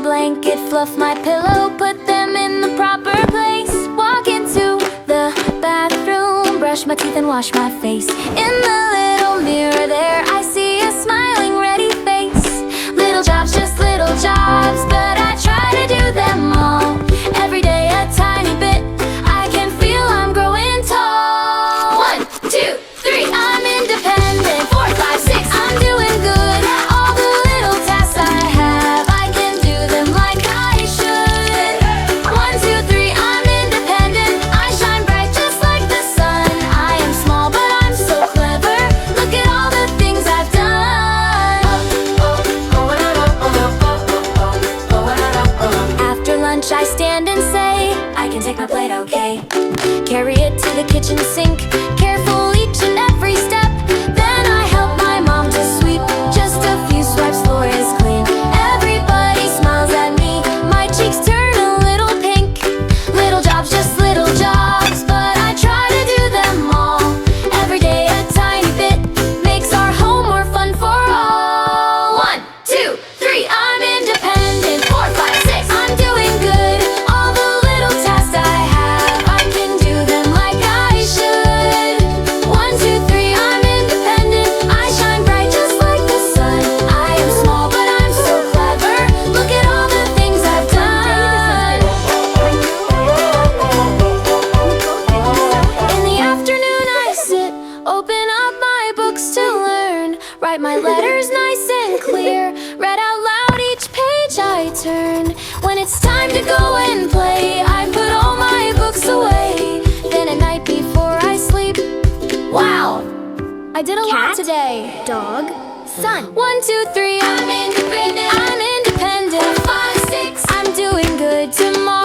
blanket, fluff my pillow, put them in the proper place. Walk into the bathroom, brush my teeth and wash my face. In the little mirror there, I see a smiling, ready face. Little jobs, just little jobs, but I try to do them all. Every day a tiny bit, I can feel I'm growing tall. 1, 2, 3, I'm independent. 4, 5, 6, I'm doing good. All the little tasks I have, I can do them like I should. 1, 2, 3, I'm independent. I shine bright just like the sun. I am small but I'm so clever. Look at all the things I've done. After lunch I stand and say, I can take my plate, okay. Carry it to the kitchen sink, careful each and every step. Then I help my mom to sweep, just a few swipes, floor is clean. Everybody smiles at me, my cheeks turn a little pink. Little jobs, just little jobs, but I try to do them all. Every day a tiny bit makes our home more fun for all. 1, 2, 3, I'm independent. 4, 5, 6, I'm doing good. All the little tasks I have, I can do them like I should. 1, 2, 3, I'm independent. I shine bright just like the sun. I am small but I'm so clever. Look at all the things I've done. In the afternoon I sit, open up my books to learn. Write my letters nice and clear, read out loud each page I turn. When it's time to go and play, I put all my books away. Then at night before I sleep, wow, I did a lot today. Dog, son. 1, 2, 3, I'm independent. I'm independent. 5, 6, I'm doing good tomorrow.